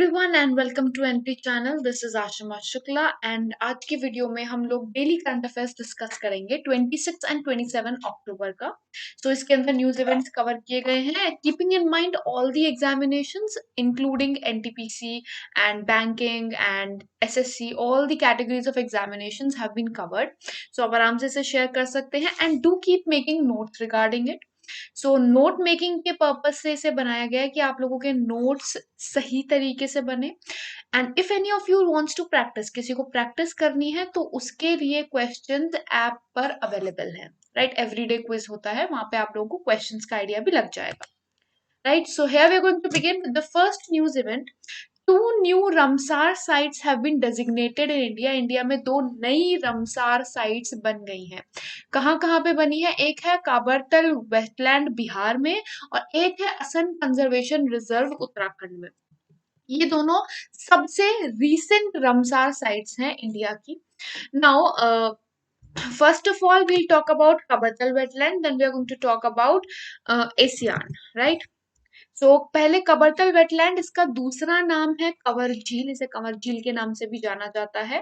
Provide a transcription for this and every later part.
Everyone and welcome to NP channel. This is Ashima Shukla and आज की video में हम लोग डेली करंट अफेयर्स डिस्कस करेंगे 26 एंड 27 अक्टूबर का। इसके अंदर न्यूज इवेंट्स कवर किए गए हैं keeping in mind all the examinations including NTPC and banking and SSC. All the categories of examinations have been covered. आप आराम से इसे शेयर कर सकते हैं and do keep making notes regarding it. Note making के पर्पज से इसे बनाया गया है कि आप लोगों के नोट्स सही तरीके से बने। And if any of you wants to practise, किसी को प्रैक्टिस करनी है तो उसके लिए क्वेश्चंस ऐप पर अवेलेबल है। राइट, एवरीडे क्विज होता है, वहां पे आप लोगों को क्वेश्चंस का आइडिया भी लग जाएगा। Right, so here we are going to begin with the first news event. Two new Ramsar sites have been designated in India. India में दो नई रमसार साइट्स बन गई हैं। कहाँ कहाँ पे बनी है? एक है काबरतल वेटलैंड बिहार में और एक है असम कंजर्वेशन रिजर्व उत्तराखंड में। ये दोनों सबसे रीसेंट रमसार साइट्स हैं इंडिया की। Now first of all we'll talk about kabartal wetland, then we are going to talk about ASEAN, right? पहले कबरतल वेटलैंड, इसका दूसरा नाम है कंवर झील, इसे कंवर झील के नाम से भी जाना जाता है।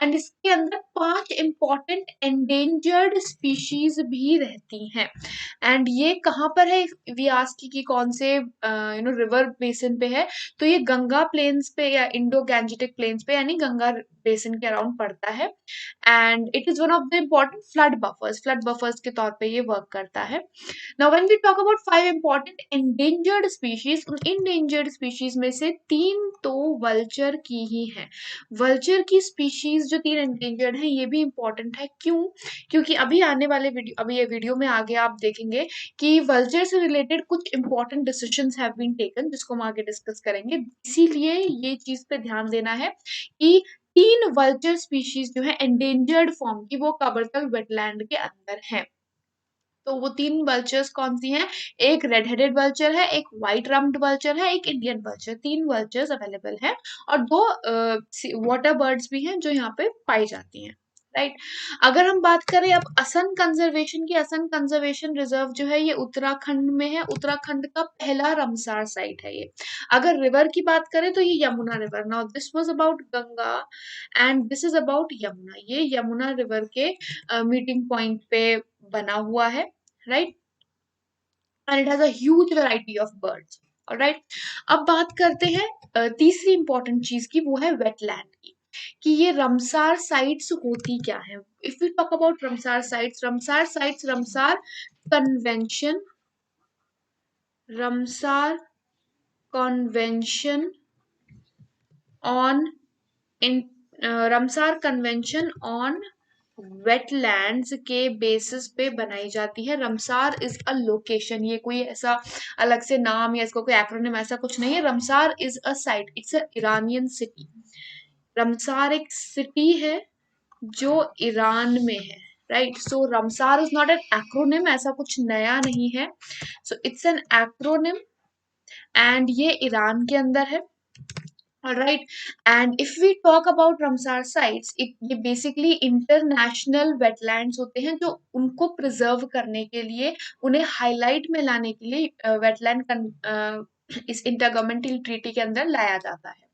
एंड इसके अंदर 5 इंपॉर्टेंट एंडेंजर्ड स्पीशीज भी रहती हैं। एंड ये कहाँ पर है? वी आस्क कि कौन से रिवर बेसिन पे है? तो ये गंगा प्लेन्स पे या इंडो गैंजेटिक प्लेन्स पे, यानी गंगा बेसिन के अराउंड पड़ता है। And it is one of the important flood buffers के तौर पे ये वर्क करता है। Now, when we talk about 5 important endangered species, उन endangered species में से 3 तो वल्चर की ही हैं। वल्चर की स्पीशीज जो 3 endangered हैं, ये भी important है। क्यों? क्योंकि अभी आने वाले वीडियो, अभी ये वीडियो में आगे आप देखेंगे कि वल्चर से रिलेटेड कुछ important decisions have been taken, जिसको हम आगे डिस्कस करेंगे। इसीलिए ये चीज पे ध्यान देना है कि 3 वल्चर स्पीशीज जो है एंडेंजर्ड फॉर्म की, वो कबरतल वेटलैंड के अंदर है। तो वो 3 वल्चर्स कौन सी हैं? एक रेड हेडेड वल्चर है, एक व्हाइट रम्ड वल्चर है, एक इंडियन वल्चर। 3 वल्चर्स अवेलेबल हैं और 2 वाटर बर्ड्स भी हैं जो यहाँ पे पाई जाती हैं। राइट, अगर हम बात करें अब असम कंजर्वेशन की, असम कंजर्वेशन रिजर्व जो है ये उत्तराखंड में है। उत्तराखंड का पहला रमसार साइट है ये। अगर रिवर की बात करें तो ये Yamuna river. Now this was about Ganga and this is about Yamuna. ये यमुना रिवर के मीटिंग पॉइंट पे बना हुआ है। Right, and it has a huge variety of birds. Alright, अब बात करते हैं तीसरी इंपॉर्टेंट चीज की, वो है वेटलैंड की, कि ये रमसार साइट्स होती क्या है। If you talk about Ramsar sites, Ramsar convention, Ramsar convention on in Ramsar convention on wetlands के बेसिस पे बनाई जाती है। रमसार इज अ लोकेशन, ये कोई ऐसा अलग से नाम या इसको कोई एक्रोनिम ऐसा कुछ नहीं है। Ramsar is a site, it's a Iranian city. Ramsar एक सिटी है जो ईरान में है। Right, so Ramsar is not an acronym, ऐसा कुछ नया नहीं है। So it's an acronym and ये ईरान के अंदर है। Alright, and if we talk about Ramsar sites, ये basically international wetlands होते हैं जो उनको प्रिजर्व करने के लिए, उन्हें हाईलाइट में लाने के लिए वेटलैंड इस इंटरगवर्नमेंटल ट्रीटी के अंदर लाया जाता है।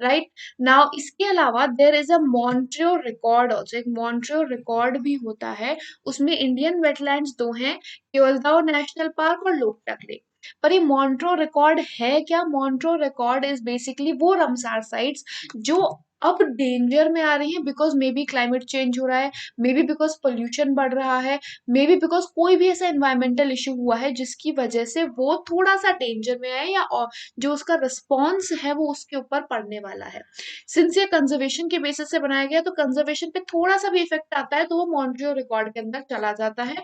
राइट, नाउ इसके अलावा there is a Montreux record also, एक मॉन्ट्रियो रिकॉर्ड भी होता है। उसमें इंडियन वेटलैंड्स 2 हैं, केवलदाओ नेशनल पार्क और लोकटक लेक। पर ये मॉन्ट्रो रिकॉर्ड है क्या? मॉन्ट्रो रिकॉर्ड इज बेसिकली वो रमसार साइट्स जो अब डेंजर में आ रही हैं, because may be climate change हो रहा है, मे बी बिकॉज पोल्यूशन बढ़ रहा है, मे बी बिकॉज कोई भी ऐसा एनवायरमेंटल इश्यू हुआ है जिसकी वजह से वो थोड़ा सा डेंजर में है, या और जो उसका रिस्पॉन्स है वो उसके ऊपर पड़ने वाला है। सिंस ये कंजर्वेशन के बेसिस से बनाया गया, तो कंजर्वेशन पे थोड़ा सा भी इफेक्ट आता है तो वो मॉन्ट्रियो रिकॉर्ड के अंदर चला जाता है।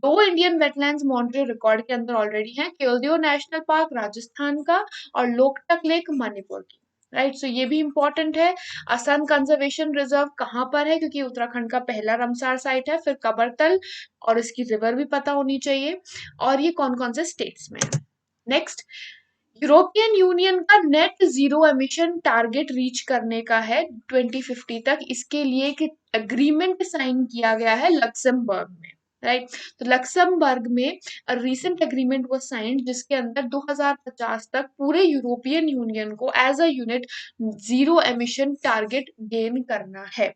2 इंडियन वेटलैंड्स मॉन्ट्रियो रिकॉर्ड के अंदर ऑलरेडी हैं, केवलदियो नेशनल पार्क राजस्थान का और लोकटक लेक मणिपुर की। राइट, सो ये भी इंपॉर्टेंट है। असम कंजर्वेशन रिजर्व कहाँ पर है? क्योंकि उत्तराखंड का पहला रमसार साइट है। फिर कबरतल, और इसकी रिवर भी पता होनी चाहिए, और ये कौन कौन से स्टेट्स में है। नेक्स्ट, यूरोपियन यूनियन का net zero emission target reach करने का है 2050 तक। इसके लिए एक एग्रीमेंट साइन किया गया है लक्समबर्ग में। राइट। तो लक्समबर्ग में रिसेंट एग्रीमेंट वो साइंड जिसके अंदर 2050 तक पूरे यूरोपियन यूनियन को as a unit zero emission target gain करना है।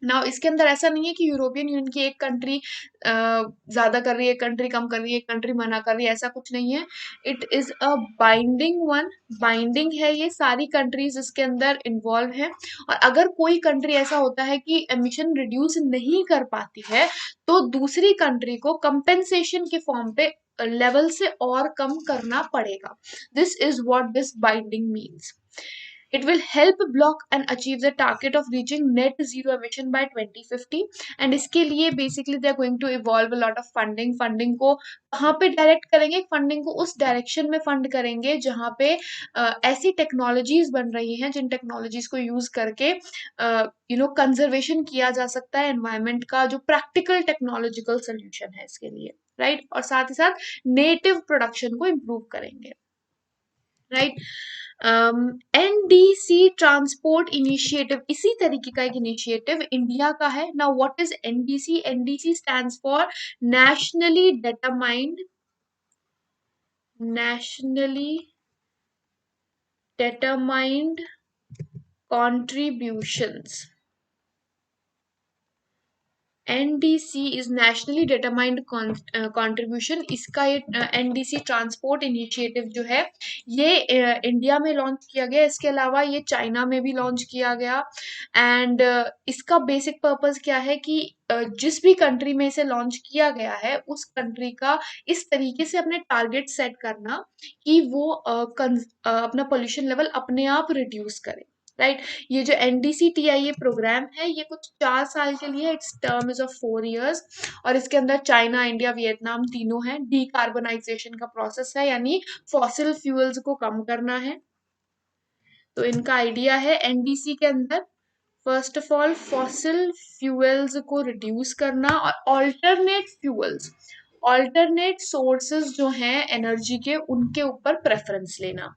नाउ इसके अंदर ऐसा नहीं है कि यूरोपियन यूनियन की एक कंट्री ज्यादा कर रही है, एक कंट्री कम कर रही है, एक कंट्री मना कर रही है, ऐसा कुछ नहीं है। It is a binding one, binding है, ये सारी कंट्रीज इसके अंदर इन्वॉल्व है। और अगर कोई कंट्री ऐसा होता है कि एमिशन रिड्यूस नहीं कर पाती है तो दूसरी कंट्री को कंपेंसेशन के फॉर्म पे लेवल से और कम करना पड़ेगा। This is what this binding means. It will help block and achieve the target of reaching net zero emission by 2050. And इसके लिए basically they are going to evolve a lot of funding. Funding को कहाँ पे direct करेंगे? Funding को उस direction में fund करेंगे जहाँ पे ऐसी टेक्नोलॉजीज बन रही हैं जिन टेक्नोलॉजीज को यूज करके कंजर्वेशन किया जा सकता है एनवायरमेंट का, जो प्रैक्टिकल टेक्नोलॉजिकल सोल्यूशन है इसके लिए, राइट। और साथ ही साथ नेटिव प्रोडक्शन को इम्प्रूव करेंगे, राइट। एनडीसी ट्रांसपोर्ट इनिशिएटिव इसी तरीके का एक इनिशिएटिव इंडिया का है। Now what is NDC? NDC stands for nationally determined, nationally determined contributions. NDC is nationally determined contribution. इसका ये एनडीसी ट्रांसपोर्ट इनिशिएटिव जो है ये इंडिया में लॉन्च किया गया, इसके अलावा ये चाइना में भी लॉन्च किया गया। एंड इसका बेसिक पर्पस क्या है कि जिस भी कंट्री में इसे लॉन्च किया गया है उस कंट्री का इस तरीके से अपने टारगेट सेट करना कि वो अपना पोल्यूशन लेवल अपने आप रिड्यूस करे, राइट। ये जो एनडीसीटीआई प्रोग्राम है ये कुछ 4 साल के लिए, it's term is of 4 years। और इसके अंदर चाइना, इंडिया, वियतनाम तीनों हैं। डीकार्बोनाइजेशन का प्रोसेस है, यानी फॉसिल फ्यूल्स को कम करना है। तो इनका आइडिया है एनडीसी के अंदर first of all fossil fuels को रिड्यूस करना और ऑल्टरनेट फ्यूल्स, ऑल्टरनेट सोर्सेज जो हैं एनर्जी के उनके ऊपर प्रेफरेंस लेना।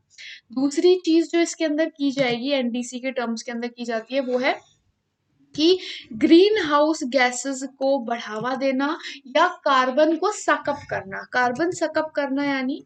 दूसरी चीज जो इसके अंदर की जाएगी, एनडीसी के टर्म्स के अंदर की जाती है, वो है कि ग्रीन हाउस गैसेस को बढ़ावा देना या कार्बन को सकअप करना। कार्बन सकअप करना यानी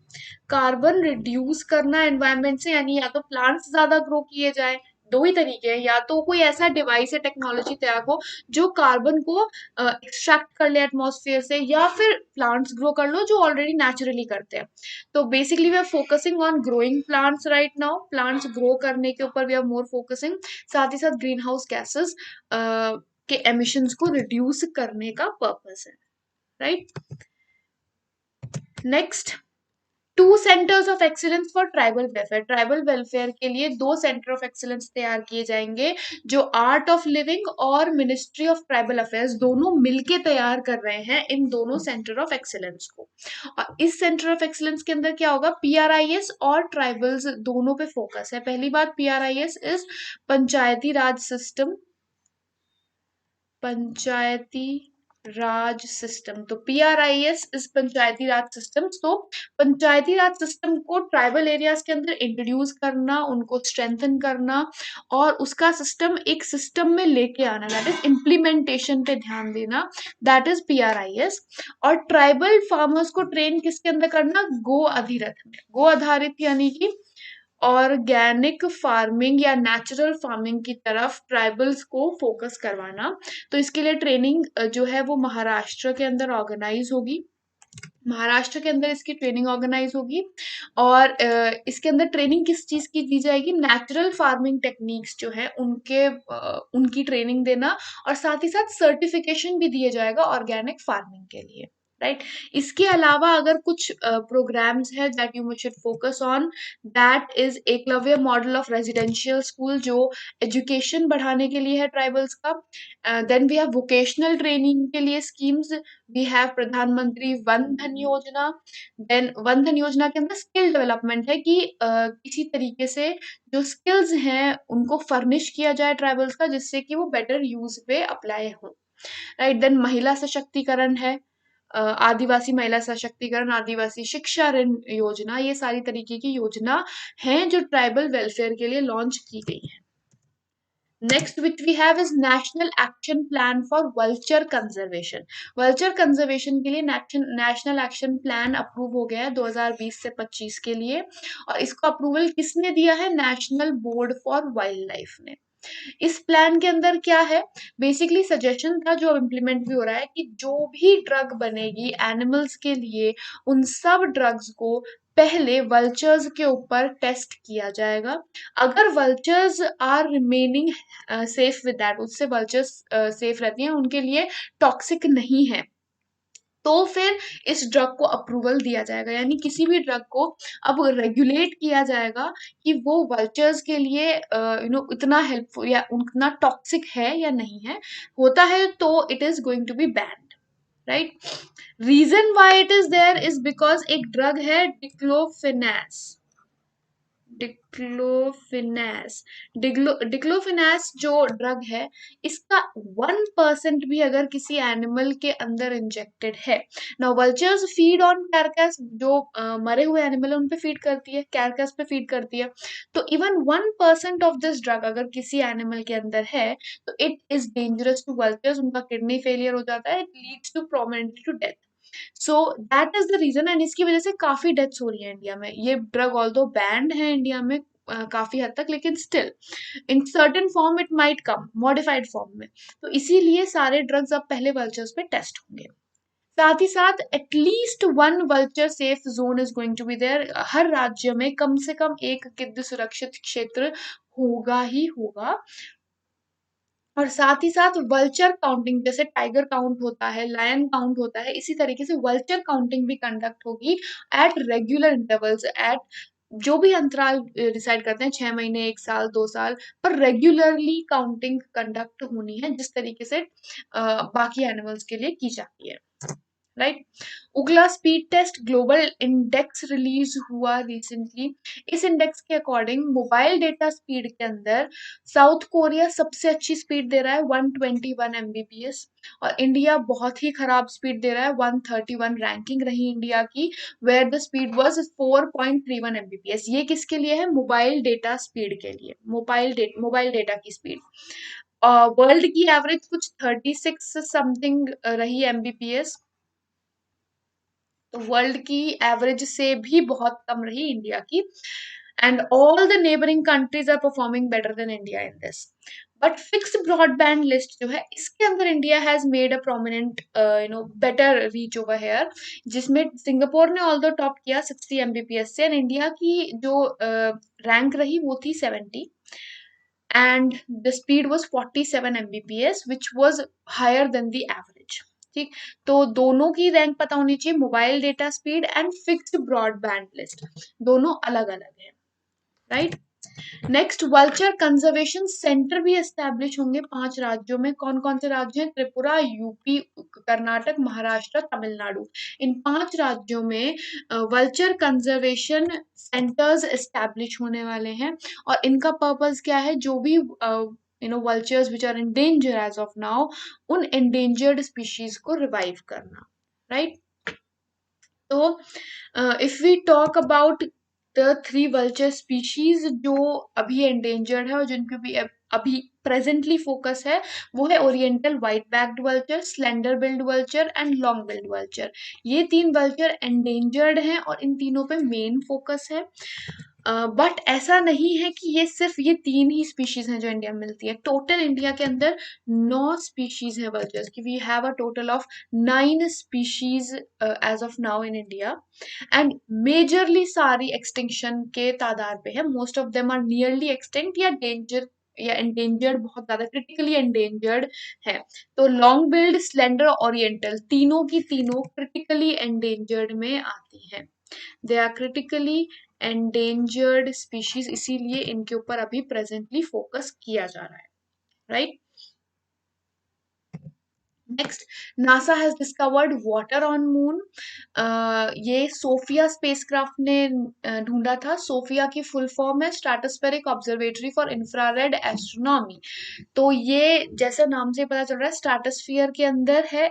कार्बन रिड्यूस करना एनवायरनमेंट से, यानी या तो प्लांट्स ज्यादा ग्रो किए जाए, दो ही तरीके हैं, या तो कोई ऐसा डिवाइस या टेक्नोलॉजी तैयार हो जो कार्बन को एक्सट्रैक्ट कर ले एटमॉस्फेयर से, या फिर प्लांट्स ग्रो कर लो जो ऑलरेडी नेचुरली करते हैं। तो basically we are focusing on growing plants right now, plants grow करने के ऊपर वी आर मोर फोकसिंग। साथ ही साथ ग्रीन हाउस गैसेस के एमिशंस को रिड्यूस करने का पर्पस है, right. Next, 2 centres of excellence for tribal welfare. Tribal welfare के लिए 2 सेंटर ऑफ एक्सीलेंस तैयार किए जाएंगे जो आर्ट ऑफ लिविंग और मिनिस्ट्री ऑफ ट्राइबल अफेयर्स दोनों मिलके तैयार कर रहे हैं इन दोनों सेंटर ऑफ एक्सीलेंस को। और इस सेंटर ऑफ एक्सीलेंस के अंदर क्या होगा? पीआरआईएस और ट्राइबल्स दोनों पे फोकस है। पहली बात, PRIs is Panchayati Raj system, Panchayati Raj system. तो पीआरआईएस इस पंचायती राज सिस्टम, तो पंचायती राज सिस्टम को ट्राइबल एरियाज के अंदर इंट्रोड्यूस करना, उनको स्ट्रेंथन करना और उसका सिस्टम एक सिस्टम में लेके आना, दैट इज इम्प्लीमेंटेशन पे ध्यान देना, दैट इज पीआरआईएस। और ट्राइबल फार्मर्स को ट्रेन किसके अंदर करना? गो अधिरथ में। गो आधारित यानी कि ऑर्गेनिक फार्मिंग या नेचुरल फार्मिंग की तरफ ट्राइबल्स को फोकस करवाना। तो इसके लिए ट्रेनिंग जो है वो महाराष्ट्र के अंदर ऑर्गेनाइज होगी, महाराष्ट्र के अंदर इसकी ट्रेनिंग ऑर्गेनाइज होगी। और इसके अंदर ट्रेनिंग किस चीज की दी जाएगी? नेचुरल फार्मिंग टेक्निक्स जो है उनके उनकी ट्रेनिंग देना, और साथ ही साथ सर्टिफिकेशन भी दिया जाएगा ऑर्गेनिक फार्मिंग के लिए, राइट। इसके अलावा अगर कुछ प्रोग्राम्स है that you should focus on, that is Eklavya model of residential school जो एजुकेशन बढ़ाने के लिए है ट्राइबल्स का। Then we have vocational training के लिए schemes, we have Pradhan Mantri Van Dhan Yojana. Then one Dhan योजना के अंदर स्किल डेवलपमेंट है कि किसी तरीके से जो स्किल्स हैं उनको फर्निश किया जाए ट्राइबल्स का, जिससे कि वो बेटर यूज पे अप्लाई हो, राइट। देन महिला सशक्तिकरण है, आदिवासी महिला सशक्तिकरण, आदिवासी शिक्षा ऋण योजना, ये सारी तरीके की योजना हैं जो ट्राइबल वेलफेयर के लिए लॉन्च की गई है। Next which we have is national action plan for vulture conservation. Vulture conservation के लिए नेशनल एक्शन प्लान अप्रूव हो गया है 2020 से 25 के लिए, और इसको अप्रूवल किसने दिया है? National board for wild life ने। इस प्लान के अंदर क्या है? बेसिकली सजेशन था जो अब इम्प्लीमेंट भी हो रहा है कि जो भी ड्रग बनेगी एनिमल्स के लिए, उन सब ड्रग्स को पहले वल्चर्स के ऊपर टेस्ट किया जाएगा। अगर vultures are remaining safe with that, उससे वल्चर्स सेफ रहती हैं, उनके लिए टॉक्सिक नहीं है, तो फिर इस ड्रग को अप्रूवल दिया जाएगा। यानी किसी भी ड्रग को अब रेगुलेट किया जाएगा कि वो वल्चर्स के लिए इतना हेल्पफुल या उतना टॉक्सिक है या नहीं है। होता है तो it is going to be banned, right. Reason why it is there is because एक ड्रग है डिक्लोफिनेस। डिक्लोफिनेस डिक्लोफिनेस जो ड्रग है, इसका 1% भी अगर किसी एनिमल के अंदर इंजेक्टेड है, ना वल्चर्स फीड ऑन कैरकस, जो मरे हुए एनिमल है उन पे फीड करती है, कैरकस पे फीड करती है, तो इवन 1% ऑफ दिस ड्रग अगर किसी एनिमल के अंदर है तो it is dangerous to vultures, उनका किडनी फेलियर हो जाता है, it leads to prominently to death. So that is the reason, and इसकी वजह से काफी डेथ्स हो रही है इंडिया में। ये ड्रग ऑल्दो बैंड है इंडिया में काफी हद तक, लेकिन still in certain form it might come modified form में। तो इसीलिए सारे ड्रग्स अब पहले वल्चर्स पे टेस्ट होंगे। साथ ही साथ at least one vulture safe zone is going to be there. हर राज्य में कम से कम एक गिद्ध सुरक्षित क्षेत्र होगा ही होगा। और साथ ही साथ वल्चर काउंटिंग, जैसे टाइगर काउंट होता है, लायन काउंट होता है, इसी तरीके से वल्चर काउंटिंग भी कंडक्ट होगी एट रेगुलर इंटरवल्स, एट जो भी अंतराल डिसाइड करते हैं, 6 महीने, 1 साल, 2 साल, पर रेगुलरली काउंटिंग कंडक्ट होनी है, जिस तरीके से बाकी एनिमल्स के लिए की जाती है, right. Ookla speed test global index release हुआ रिसेंटली। इस इंडेक्स के अकॉर्डिंग मोबाइल डेटा स्पीड के अंदर साउथ कोरिया सबसे अच्छी स्पीड दे रहा है 121 एमबीपीएस, और इंडिया बहुत ही खराब स्पीड दे रहा है 131। रैंकिंग रही इंडिया की, where the speed was 4.31 Mbps. ये किसके लिए है? मोबाइल डेटा स्पीड के लिए, मोबाइल डेटा की स्पीड। वर्ल्ड की एवरेज कुछ 36 समथिंग रही एमबीपीएस, तो वर्ल्ड की एवरेज से भी बहुत कम रही इंडिया की। And all the neighbouring countries are performing better than India in this. But fixed broadband list जो है, इसके अंदर India has made a prominent better reach over here, जिसमें सिंगापुर ने ऑल्दो टॉप किया 60 एमबीपीएस से, एंड इंडिया की जो रैंक रही वो थी 70, and the speed was 47 mbps which was higher than the average। ठीक, तो दोनों की रैंक पता होनी चाहिए, mobile data speed and fixed broadband list, दोनों अलग अलग है, right. Next, vulture conservation centre भी एस्टैब्लिश होंगे 5 राज्यों में। कौन कौन से राज्य हैं? त्रिपुरा, यूपी, कर्नाटक, महाराष्ट्र, तमिलनाडु। इन 5 राज्यों में वल्चर कंजर्वेशन सेंटर्स एस्टैब्लिश होने वाले हैं, और इनका पर्पस क्या है? जो भी vultures which are in danger as of now, उन एंडेंजर्ड स्पीशीज को रिवाइव करना, राइट। तो if we talk about the 3 vulture species जो अभी एंडेंजर्ड है और जिनके भी अभी प्रेजेंटली फोकस है, वो है oriental white backed vulture, slender billed vulture and long billed vulture. ये 3 वल्चर एंडेंजर्ड हैं और इन तीनों पे मेन फोकस है। बट ऐसा नहीं है कि ये सिर्फ ये 3 ही स्पीशीज हैं जो इंडिया में मिलती है। टोटल इंडिया के अंदर 9 स्पीशीज है वल्चर्स की। We have a total of 9 species as of now in India, and majorly सारी एक्सटिंक्शन के तादाद पे है। Most of them are nearly extinct या डेंजर या एंडेंजर्ड, बहुत ज्यादा क्रिटिकली एंडेंजर्ड है। तो लॉन्ग बिल्ड, स्लेंडर, ओरिएंटल, तीनों की तीनों क्रिटिकली एंडेंजर्ड में आती हैं। They are critically endangered species, इसीलिए इनके ऊपर अभी प्रेजेंटली फोकस किया जा रहा है, right. Next, NASA has discovered water on moon. ये सोफिया स्पेसक्राफ्ट ने ढूंढा था। सोफिया की फुल फॉर्म है stratospheric observatory for infrared astronomy. तो ये जैसे नाम से पता चल रहा है, स्ट्रेटोस्फियर के अंदर है,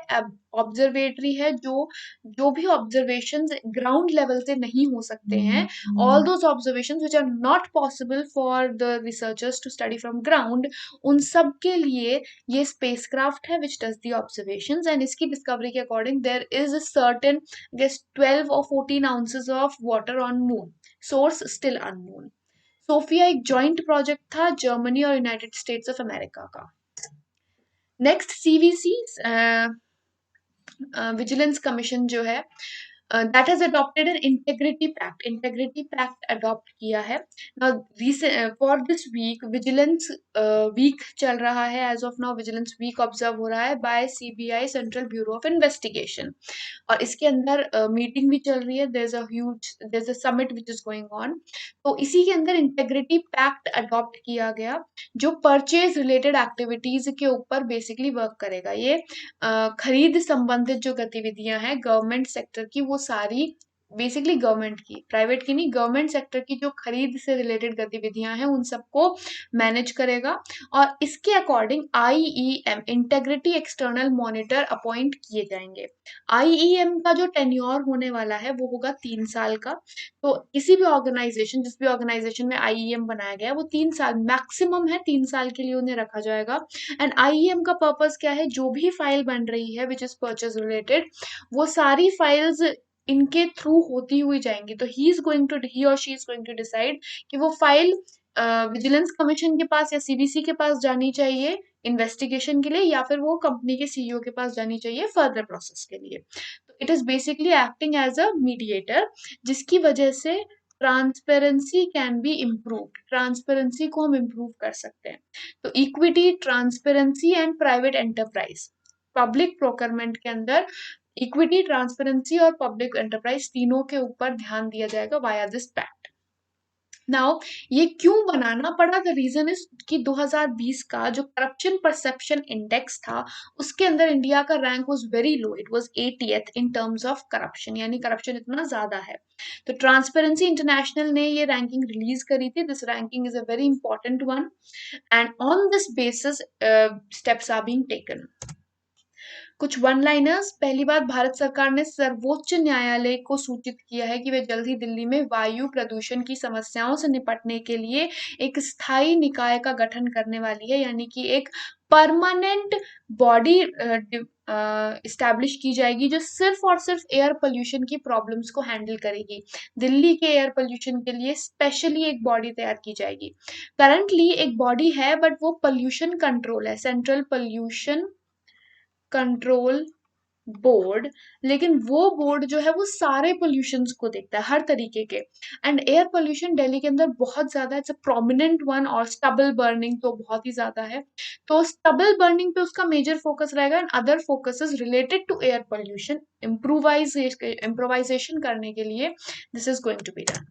ऑब्जर्वेटरी है जो जो भी ऑब्जर्वेशंस ग्राउंड लेवल से नहीं हो सकते हैं, all those observations which are not possible for the researchers to study from ground, उन सब के लिए ये स्पेसक्राफ्ट है which does the observations. And इसकी डिस्कवरी के according there is a certain guess 12 और 14 ounces of water on moon, source still unknown. Sophia एक जॉइंट प्रोजेक्ट था जर्मनी और यूनाइटेड स्टेट्स ऑफ अमेरिका का। नेक्स्ट सीवीसी विजिलेंस कमीशन जो है that has adopted an integrity pact adopt किया है। For this week vigilance week चल रहा है, as of now vigilance week observe हो रहा है by CBI, central bureau of investigation. और इसके अंदर मीटिंग भी चल रही है, there is a summit which is going on. तो इसी के अंदर इंटेग्रिटी पैक्ट अडॉप्ट किया गया जो परचेज रिलेटेड एक्टिविटीज के ऊपर बेसिकली वर्क करेगा। ये खरीद संबंधित जो गतिविधियां हैं गवर्नमेंट सेक्टर की, वो सारी बेसिकली गवर्नमेंट की, प्राइवेट की नहीं, गवर्नमेंट सेक्टर की जो खरीद से रिलेटेड गतिविधियां हैं उन सबको मैनेज करेगा। और इसके according IEM integrity external monitor appoint किए जाएंगे। आईईएम का जो टेन्योर होने वाला है वो होगा 3 साल का। तो किसी भी ऑर्गेनाइजेशन, जिस भी ऑर्गेनाइजेशन में आईईएम बनाया गया है वो 3 साल मैक्सिमम है, 3 साल के लिए उन्हें रखा जाएगा। एंड आईईएम का पर्पस क्या है, जो भी फाइल बन रही है विच इज परचेज रिलेटेड, वो सारी फाइल्स इनके थ्रू होती हुई जाएंगी। तो ही और she is going to decide कि वो फाइल विजिलेंस कमीशन के पास या सीबीसी के पास जानी चाहिए इन्वेस्टिगेशन के लिए, या फिर वो कंपनी के सीईओ के पास जानी चाहिए फर्दर प्रोसेस के लिए। तो it is basically acting as a mediator, जिसकी वजह से transparency can be improve, transparency को हम इम्प्रूव कर सकते हैं। तो equity, transparency and private enterprise, public procurement के अंदर इक्विटी, ट्रांसपेरेंसी और पब्लिक एंटरप्राइज तीनों के ऊपर ध्यान दिया जाएगा वाया दिस पैक्ट। नाउ ये क्यों बनाना पड़ा, द रीजन इज कि 2020 का जो करप्शन परसेप्शन इंडेक्स था उसके अंदर इंडिया का rank was very low, it was 80th in terms of corruption, यानी करप्शन इतना ज्यादा है। तो ट्रांसपेरेंसी इंटरनेशनल ने ये रैंकिंग रिलीज करी थी, this ranking is a very important one and on this basis steps are being taken. कुछ वन लाइनर्स, पहली बात, भारत सरकार ने सर्वोच्च न्यायालय को सूचित किया है कि वे जल्द ही दिल्ली में वायु प्रदूषण की समस्याओं से निपटने के लिए एक स्थायी निकाय का गठन करने वाली है, यानी कि एक परमानेंट बॉडी इस्टेब्लिश की जाएगी जो सिर्फ और सिर्फ एयर पोल्यूशन की प्रॉब्लम्स को हैंडल करेगी। दिल्ली के एयर पोल्यूशन के लिए स्पेशली एक बॉडी तैयार की जाएगी। करंटली एक बॉडी है बट वो पोल्यूशन कंट्रोल है, सेंट्रल पोल्यूशन कंट्रोल बोर्ड, लेकिन वो बोर्ड जो है वो सारे पोल्यूशंस को देखता है हर तरीके के। एंड एयर पोल्यूशन दिल्ली के अंदर बहुत ज्यादा, इट्स अ प्रोमिनेंट वन, और स्टबल बर्निंग तो बहुत ही ज्यादा है। तो स्टबल बर्निंग पे उसका मेजर फोकस रहेगा and other focuses related to air pollution improvisation करने के लिए this is going to be done,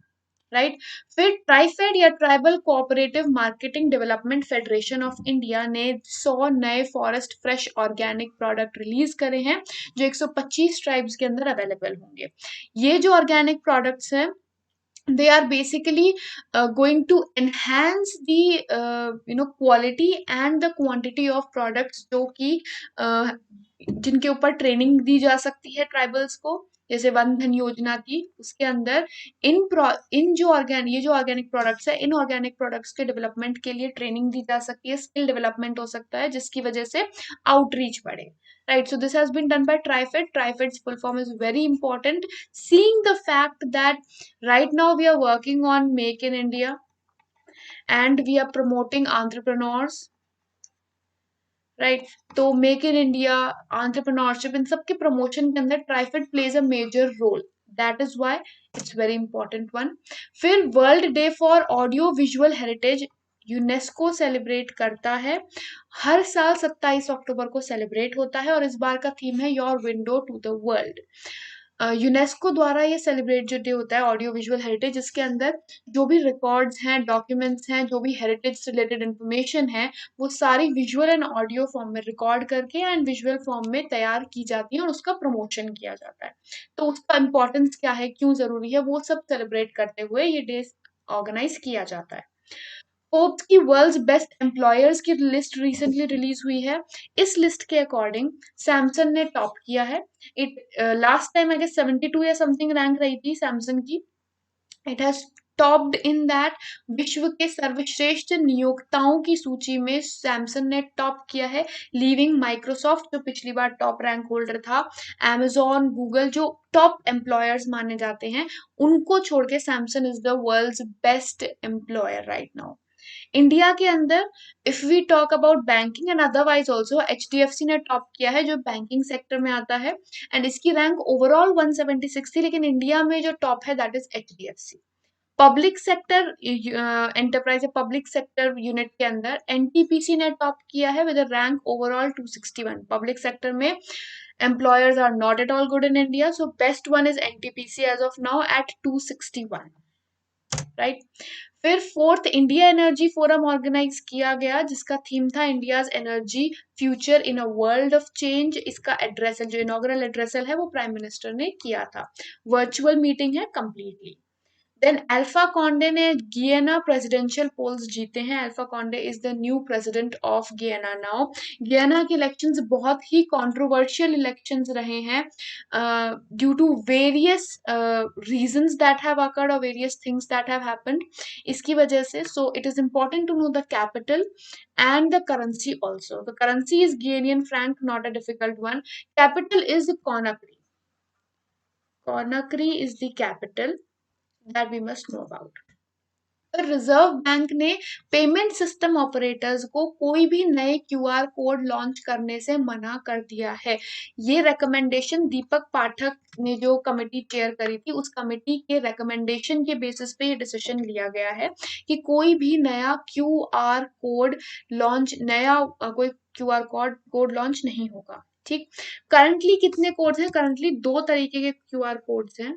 right. फिर ट्राइफेड या tribal cooperative marketing development federation of India ने 100 नए forest fresh organic product release करे हैं जो 125 ट्राइब्स के अंदर अवेलेबल होंगे। ये जो ऑर्गेनिक प्रोडक्ट्स हैं they are basically going to enhance the quality and the quantity of products जो कि जिनके ऊपर ट्रेनिंग दी जा सकती है ट्राइबल्स को, जैसे वन धन योजना की, उसके अंदर इन जो ऑर्गेनिक प्रोडक्ट्स है, इन ऑर्गेनिक प्रोडक्ट्स के डेवलपमेंट के लिए ट्रेनिंग दी जा सकती है, स्किल डेवलपमेंट हो सकता है जिसकी वजह से आउटरीच बढ़े, right? So this has been done by TriFed. TriFed's full form is very important. Seeing the fact that right now we are working on Make in India and we are promoting entrepreneurs, right. तो make in India, entrepreneurship, इन सब के promotion के अंदर TRIFED plays a major role, that is why it's very important one. फिर world day for audio visual heritage UNESCO celebrate करता है, हर साल 27 अक्टूबर को सेलिब्रेट होता है और इस बार का थीम है your window to the world. UNESCO द्वारा ये सेलिब्रेट जो डे होता है ऑडियो विजुअल हेरिटेज, इसके अंदर जो भी रिकॉर्ड्स हैं, डॉक्यूमेंट्स हैं, जो भी हेरिटेज से रिलेटेड इंफॉर्मेशन है, वो सारी विजुअल एंड ऑडियो फॉर्म में रिकॉर्ड करके एंड विजुअल फॉर्म में तैयार की जाती है और उसका प्रमोशन किया जाता है। तो उसका इम्पोर्टेंस क्या है, क्यों जरूरी है, वो सब सेलिब्रेट करते हुए ये डे ऑर्गेनाइज किया जाता है। फोर्ब्स की वर्ल्ड्स बेस्ट एम्प्लॉयर्स की लिस्ट रिसेंटली रिलीज हुई है। इस लिस्ट के अकॉर्डिंग सैमसंग ने टॉप किया है। It last time I guess 72 या समथिंग रैंक रही थी सैमसंग की। It has topped in that. विश्व के सर्वश्रेष्ठ नियोक्ताओं की सूची में सैमसंग ने टॉप किया है, लीविंग माइक्रोसॉफ्ट जो पिछली बार टॉप रैंक होल्डर था, amazon, गूगल जो टॉप एम्प्लॉयर्स माने जाते हैं, उनको छोड़ के Samsung is the world's best employer right now. India के अंदर if we talk about banking and otherwise also HDFC ने टॉप किया है जो बैंकिंग सेक्टर में आता है, एंड इसकी रैंक ओवरऑल 176 थी, लेकिन इंडिया में जो टॉप है that is HDFC. Public sector enterprise public sector unit के अंदर एनटीपीसी ने टॉप किया है with rank overall 261। Public sector में employers are not at all good in India, so best one is NTPC as of now at 261, right. फिर fourth India energy forum organize किया गया जिसका थीम था India's energy future in a world of change. इसका addressal जो inaugural addressal है वो prime minister ने किया था। वर्चुअल मीटिंग है कंप्लीटली। देन अल्फा कॉन्डे ने गियाना प्रेसिडेंशियल पोल्स जीते हैं। Alpha Conde is the new president of Guinea now. Guinea के इलेक्शंस बहुत ही कंट्रोवर्शियल इलेक्शंस रहे हैं due to various reasons that have occurred और various things that have happened. इसकी वजह से so it is important to know the capital and the currency also. The currency is Guinean franc, not a difficult one. Capital is Conakry. Conakry is the capital that we must know about. Reserve bank ने payment system operators को कोई भी नए QR code launch करने से मना कर दिया है। ये रिकमेंडेशन दीपक पाठक ने जो कमेटी चेयर करी थी उस कमेटी के रिकमेंडेशन के बेसिस पे ये डिसीजन लिया गया है कि कोई भी नया क्यूआर कोड लॉन्च कोई क्यूआर कोड लॉन्च नहीं होगा। ठीक। करंटली कितने कोड्स हैं? करंटली दो तरीके के क्यूआर कोड्स हैं।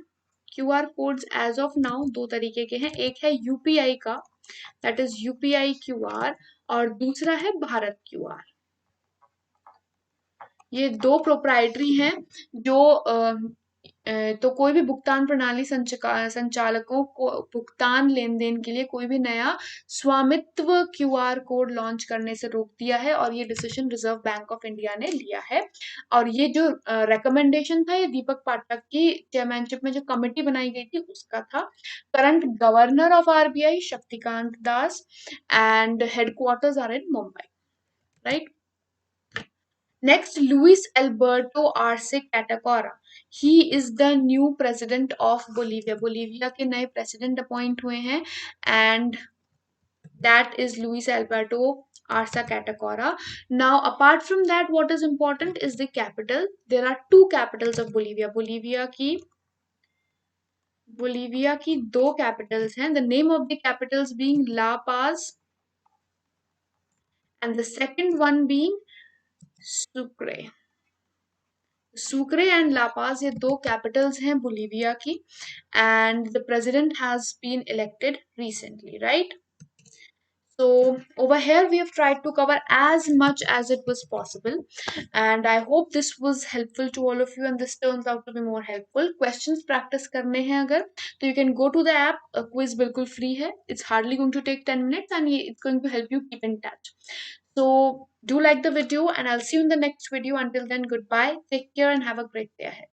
QR codes as of now दो तरीके के हैं, एक है यूपीआई का दैट इज यूपीआई क्यूआर और दूसरा है भारत क्यूआर। ये दो प्रोप्राइटरी हैं जो तो कोई भी भुगतान प्रणाली संचालकों को भुगतान लेन देन के लिए कोई भी नया स्वामित्व क्यूआर कोड लॉन्च करने से रोक दिया है और ये decision reserve bank of India ने लिया है। और ये जो रिकमेंडेशन था ये दीपक पाठक की चेयरमैनशिप में जो कमेटी बनाई गई थी उसका था। Current governor of RBI Shaktikanta Das and headquarters are in Mumbai, right. Next, Luis Alberto Arce Catacora. He is the new president of Bolivia. Bolivia के नए president appoint हुए हैं and that is Luis Alberto Arce Catacora. Now, apart from that, what is important is the capital. There are two capitals of Bolivia. Bolivia की दो capitals हैं. The name of the capitals being La Paz and the second one being Sucre. Sucre and La Paz ये दो capitals हैं Bolivia की and the president has been elected recently, right. So over here we have tried to cover as much as it was possible and I hope this was helpful to all of you and this turns out to be more helpful. Questions practice करने हैं अगर तो you can go to the app. Quiz बिल्कुल free है. It's hardly going to take 10 minutes and it's going to help you keep in touch. So do like the video and I'll see you in the next video. Until then, goodbye. Take care and have a great day ahead.